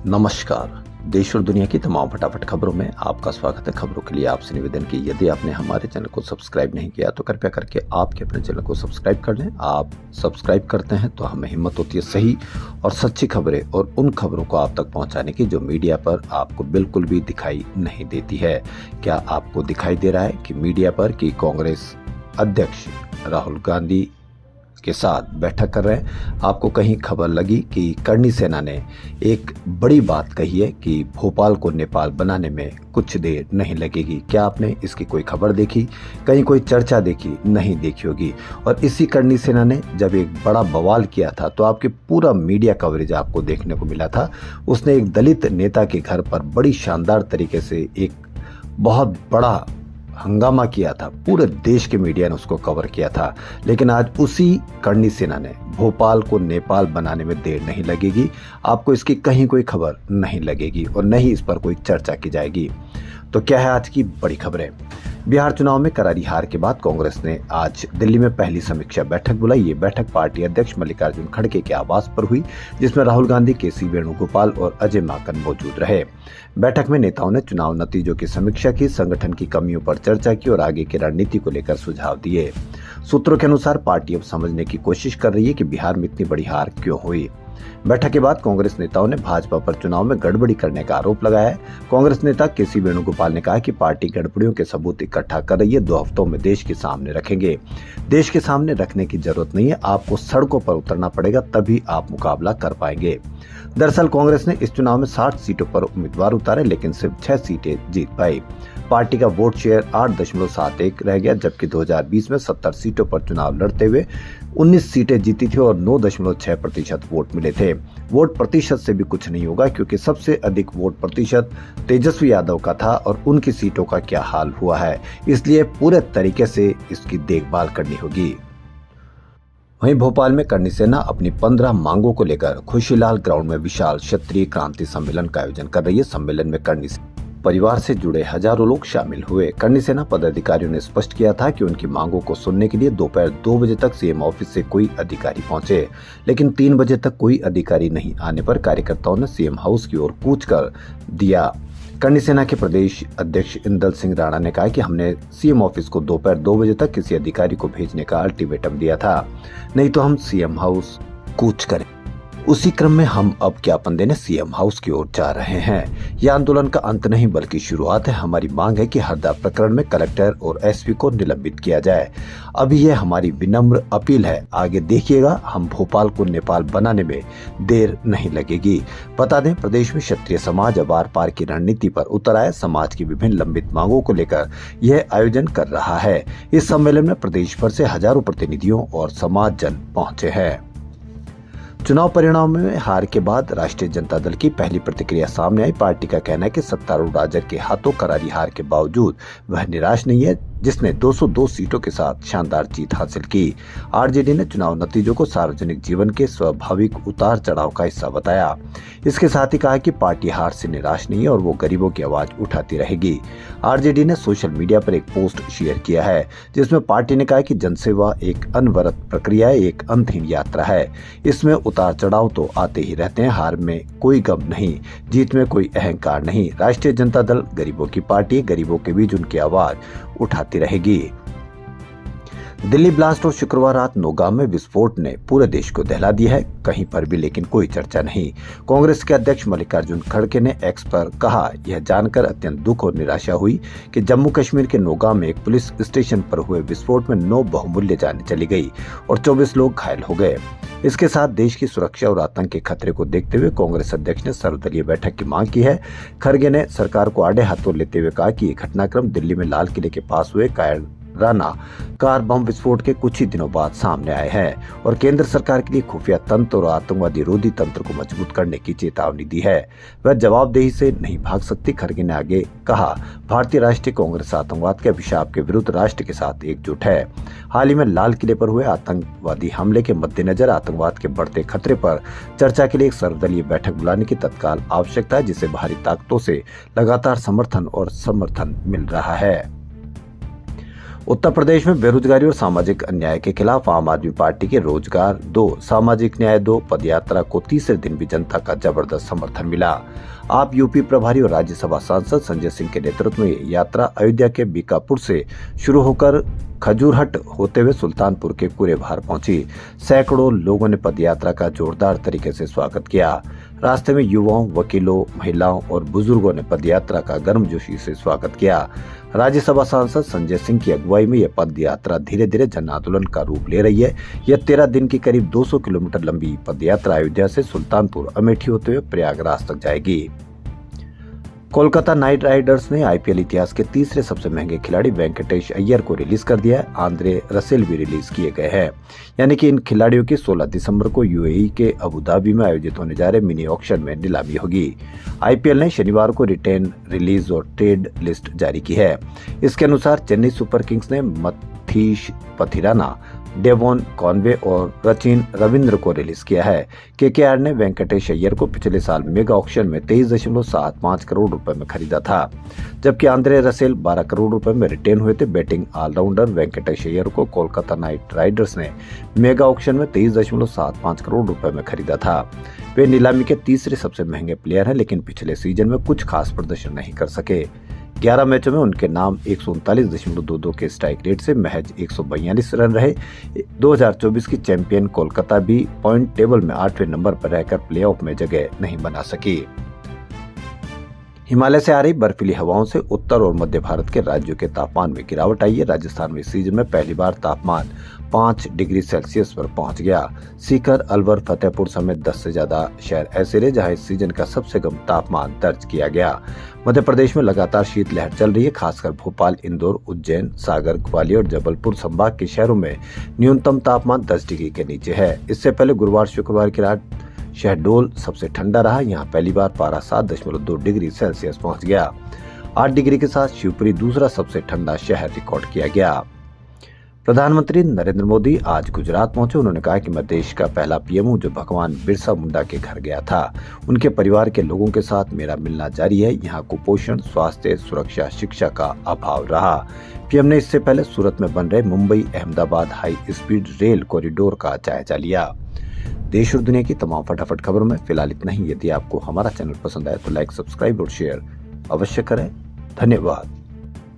नमस्कार। देश और दुनिया की तमाम फटाफट खबरों में आपका स्वागत है। खबरों के लिए आपसे निवेदन कि यदि आपने हमारे चैनल को सब्सक्राइब नहीं किया तो कृपया करके आपके अपने चैनल को सब्सक्राइब कर लें। आप सब्सक्राइब करते हैं तो हमें हिम्मत होती है सही और सच्ची खबरें और उन खबरों को आप तक पहुंचाने की जो मीडिया पर आपको बिल्कुल भी दिखाई नहीं देती है। क्या आपको दिखाई दे रहा है कि मीडिया पर कि कांग्रेस अध्यक्ष राहुल गांधी के साथ बैठक कर रहे हैं? आपको कहीं खबर लगी कि करणी सेना ने एक बड़ी बात कही है कि भोपाल को नेपाल बनाने में कुछ देर नहीं लगेगी? क्या आपने इसकी कोई खबर देखी, कहीं कोई चर्चा देखी? नहीं देखी होगी। और इसी करणी सेना ने जब एक बड़ा बवाल किया था तो आपके पूरा मीडिया कवरेज आपको देखने को मिला था। उसने एक दलित नेता के घर पर बड़ी शानदार तरीके से एक बहुत बड़ा हंगामा किया था। पूरे देश के मीडिया ने उसको कवर किया था। लेकिन आज उसी करणी सेना ने भोपाल को नेपाल बनाने में देर नहीं लगेगी, आपको इसकी कहीं कोई खबर नहीं लगेगी और न ही इस पर कोई चर्चा की जाएगी। तो क्या है आज की बड़ी खबरें? बिहार चुनाव में करारी हार के बाद कांग्रेस ने आज दिल्ली में पहली समीक्षा बैठक बुलाई। ये बैठक पार्टी अध्यक्ष मल्लिकार्जुन खड़गे के आवास पर हुई, जिसमें राहुल गांधी, के.सी. वेणुगोपाल और अजय माकन मौजूद रहे। बैठक में नेताओं ने चुनाव नतीजों की समीक्षा की, संगठन की कमियों पर चर्चा की और आगे की रणनीति को लेकर सुझाव दिए। सूत्रों के अनुसार पार्टी अब समझने की कोशिश कर रही है कि बिहार में इतनी बड़ी हार क्यों हुई। बैठक के बाद कांग्रेस नेताओं ने भाजपा पर चुनाव में गड़बड़ी करने का आरोप लगाया है। कांग्रेस नेता के.सी. वेणुगोपाल ने कहा कि पार्टी गड़बड़ियों के सबूत इकट्ठा कर रही है, 2 हफ्तों में देश के सामने रखेंगे। देश के सामने रखने की जरूरत नहीं है, आपको सड़कों पर उतरना पड़ेगा, तभी आप मुकाबला कर पाएंगे। दरअसल कांग्रेस ने इस चुनाव में 60 सीटों पर उम्मीदवार उतारे, लेकिन सिर्फ 6 सीटें जीत पाई। पार्टी का वोट शेयर 8.71 रह गया, जबकि 2020 में 70 सीटों पर चुनाव लड़ते हुए 19 सीटें जीती थी और 9.6% वोट मिले थे। वोट प्रतिशत से भी कुछ नहीं होगा, क्योंकि सबसे अधिक वोट प्रतिशत तेजस्वी यादव का था और उनकी सीटों का क्या हाल हुआ है, इसलिए पूरे तरीके से इसकी देखभाल करनी होगी। वहीं भोपाल में करणी सेना अपनी 15 मांगों को लेकर खुशीलाल ग्राउंड में विशाल क्षत्रिय क्रांति सम्मेलन का आयोजन कर रही है। सम्मेलन में करणी परिवार से जुड़े हजारों लोग शामिल हुए। करणी सेना पदाधिकारियों ने स्पष्ट किया था कि उनकी मांगों को सुनने के लिए दोपहर 2 बजे तक सीएम ऑफिस से कोई अधिकारी पहुंचे, लेकिन 3 बजे तक कोई अधिकारी नहीं आने पर कार्यकर्ताओं ने सीएम हाउस की ओर कूच कर दिया। करणी सेना के प्रदेश अध्यक्ष इंदल सिंह राणा ने कहा कि हमने सीएम ऑफिस को दोपहर 2 बजे तक किसी अधिकारी को भेजने का अल्टीमेटम दिया था, नहीं तो हम सीएम हाउस कूच करें। उसी क्रम में हम अब ज्ञापन देने सीएम हाउस की ओर जा रहे हैं। यह आंदोलन का अंत नहीं बल्कि शुरुआत है। हमारी मांग है कि हरदा प्रकरण में कलेक्टर और एसपी को निलंबित किया जाए। अभी यह हमारी विनम्र अपील है, आगे देखिएगा, हम भोपाल को नेपाल बनाने में देर नहीं लगेगी। बता दें, प्रदेश में क्षत्रिय समाज अब आर पार की रणनीति पर उतर आया। समाज की विभिन्न लंबित मांगों को लेकर यह आयोजन कर रहा है। इस सम्मेलन में प्रदेश भर से हजारों प्रतिनिधियों और समाज जन पहुंचे हैं। चुनाव परिणाम में हार के बाद राष्ट्रीय जनता दल की पहली प्रतिक्रिया सामने आई। पार्टी का कहना है कि सत्तारूढ़ राजग के हाथों करारी हार के बावजूद वह निराश नहीं है, जिसने 202 सीटों के साथ शानदार जीत हासिल की। आरजेडी ने चुनाव नतीजों को सार्वजनिक जीवन के स्वाभाविक उतार चढ़ाव का हिस्सा बताया। इसके साथ ही कहा कि पार्टी हार से निराश नहीं है और वो गरीबों की आवाज उठाती रहेगी। आरजेडी ने सोशल मीडिया पर एक पोस्ट शेयर किया है, जिसमें पार्टी ने कहा कि जनसेवा एक अनवरत प्रक्रिया है, एक अंतहीन यात्रा है। इसमें उतार चढ़ाव तो आते ही रहते हैं, हार में कोई गम नहीं, जीत में कोई अहंकार नहीं। राष्ट्रीय जनता दल गरीबों की पार्टी, गरीबों के बीच उनकी आवाज उठाती रहेगी। दिल्ली ब्लास्ट और शुक्रवार रात नौगाम में विस्फोट ने पूरे देश को दहला दिया है, कहीं पर भी लेकिन कोई चर्चा नहीं। कांग्रेस के अध्यक्ष मल्लिकार्जुन खड़गे ने एक्स पर कहा, यह जानकर अत्यंत दुख और निराशा हुई कि जम्मू कश्मीर के नौगाम में एक पुलिस स्टेशन पर हुए विस्फोट में 9 बहुमूल्य जानें चली गई और 24 लोग घायल हो गए। इसके साथ देश की सुरक्षा और आतंक के खतरे को देखते हुए कांग्रेस अध्यक्ष ने सर्वदलीय बैठक की मांग की है। खड़गे ने सरकार को आड़े हाथों लेते हुए कहा कि ये घटनाक्रम दिल्ली में लाल किले के पास हुए कायराना कार बम विस्फोट के कुछ ही दिनों बाद सामने आए हैं और केंद्र सरकार के लिए खुफिया तंत्र और आतंकवादी रोधी तंत्र को मजबूत करने की चेतावनी दी है। वह जवाबदेही से नहीं भाग सकती। खड़गे ने आगे कहा, भारतीय राष्ट्रीय कांग्रेस आतंकवाद के अभिशाप के विरुद्ध राष्ट्र के साथ एकजुट है। हाल ही में लाल किले पर हुए आतंकवादी हमले के मद्देनजर आतंकवाद के बढ़ते खतरे पर चर्चा के लिए एक सर्वदलीय बैठक बुलाने की तत्काल आवश्यकता है, जिसे बाहरी ताकतों से लगातार समर्थन मिल रहा है। उत्तर प्रदेश में बेरोजगारी और सामाजिक अन्याय के खिलाफ आम आदमी पार्टी के रोजगार 2 सामाजिक न्याय 2 पदयात्रा को तीसरे दिन भी जनता का जबरदस्त समर्थन मिला। आप यूपी प्रभारी और राज्यसभा सांसद संजय सिंह के नेतृत्व में ये यात्रा अयोध्या के बीकापुर से शुरू होकर खजूरहट होते हुए सुल्तानपुर के कुरेभार पहुंची। सैकड़ों लोगों ने पदयात्रा का जोरदार तरीके से स्वागत किया। रास्ते में युवाओं, वकीलों, महिलाओं और बुजुर्गों ने पदयात्रा का गर्मजोशी से स्वागत किया। राज्यसभा सांसद संजय सिंह की अगुवाई में यह पद यात्रा धीरे धीरे जन आंदोलन का रूप ले रही है। यह 13 दिन की करीब 200 किलोमीटर लंबी पद यात्रा अयोध्या से सुल्तानपुर, अमेठी होते हुए प्रयागराज तक जाएगी। कोलकाता नाइट राइडर्स ने आईपीएल इतिहास के तीसरे सबसे महंगे खिलाड़ी वेंकटेश अय्यर को रिलीज कर दिया है। आंद्रे रसेल भी रिलीज किए गए हैं। यानी कि इन खिलाड़ियों की 16 दिसंबर को यूएई के अबुधाबी में आयोजित होने जा रहे मिनी ऑक्शन में नीलामी होगी। आईपीएल ने शनिवार को रिटेन, रिलीज और ट्रेड लिस्ट जारी की है। इसके अनुसार चेन्नई सुपर किंग्स ने मथीश पथिराना, डेवॉन कॉनवे और रचिन रविंद्र को रिलीज किया है। केकेआर ने वेंकटेश अय्यर को पिछले साल मेगा ऑक्शन में 23.75 करोड़ रुपए में खरीदा था, जबकि आंद्रे रसेल 12 करोड़ रुपए में रिटेन हुए थे। बैटिंग ऑलराउंडर वेंकटेश अय्यर को कोलकाता नाइट राइडर्स ने मेगा ऑक्शन में 23.75 करोड़ रुपए में खरीदा था। वे नीलामी के तीसरे सबसे महंगे प्लेयर हैं, लेकिन पिछले सीजन में कुछ खास प्रदर्शन नहीं कर सके। 11 मैचों में उनके नाम 139.22 के स्ट्राइक रेट से महज 142 रन रहे। 2024 की चैंपियन कोलकाता भी पॉइंट टेबल में 8वें नंबर पर रहकर प्लेऑफ में जगह नहीं बना सकी। हिमालय से आ रही बर्फीली हवाओं से उत्तर और मध्य भारत के राज्यों के तापमान में गिरावट आई है। राजस्थान में इस सीजन में पहली बार तापमान 5 डिग्री सेल्सियस पर पहुंच गया। सीकर, अलवर, फतेहपुर समेत 10 से ज्यादा शहर ऐसे रहे जहां इस सीजन का सबसे कम तापमान दर्ज किया गया। मध्य प्रदेश में लगातार शीतलहर चल रही है। खासकर भोपाल, इंदौर, उज्जैन, सागर, ग्वालियर और जबलपुर संभाग के शहरों में न्यूनतम तापमान 10 डिग्री के नीचे है। इससे पहले गुरुवार, शुक्रवार की रात शहडोल सबसे ठंडा रहा। यहाँ पहली बार पारा 7.2 डिग्री सेल्सियस पहुंच गया। 8 डिग्री के साथ शिवपुरी दूसरा सबसे ठंडा शहर रिकॉर्ड किया गया। प्रधानमंत्री नरेंद्र मोदी आज गुजरात पहुंचे। उन्होंने कहा कि मैं देश का पहला पीएम हूं जो भगवान बिरसा मुंडा के घर गया था। उनके परिवार के लोगों के साथ मेरा मिलना जारी है। यहाँ कुपोषण, स्वास्थ्य, सुरक्षा, शिक्षा का अभाव रहा। पीएम ने इससे पहले सूरत में बन रहे Mumbai Ahmedabad high speed rail corridor का जायजा लिया। देश और दुनिया की तमाम फटाफट खबरों में फिलहाल इतना ही। यदि आपको हमारा चैनल पसंद आए तो लाइक, सब्सक्राइब और शेयर अवश्य करें। धन्यवाद।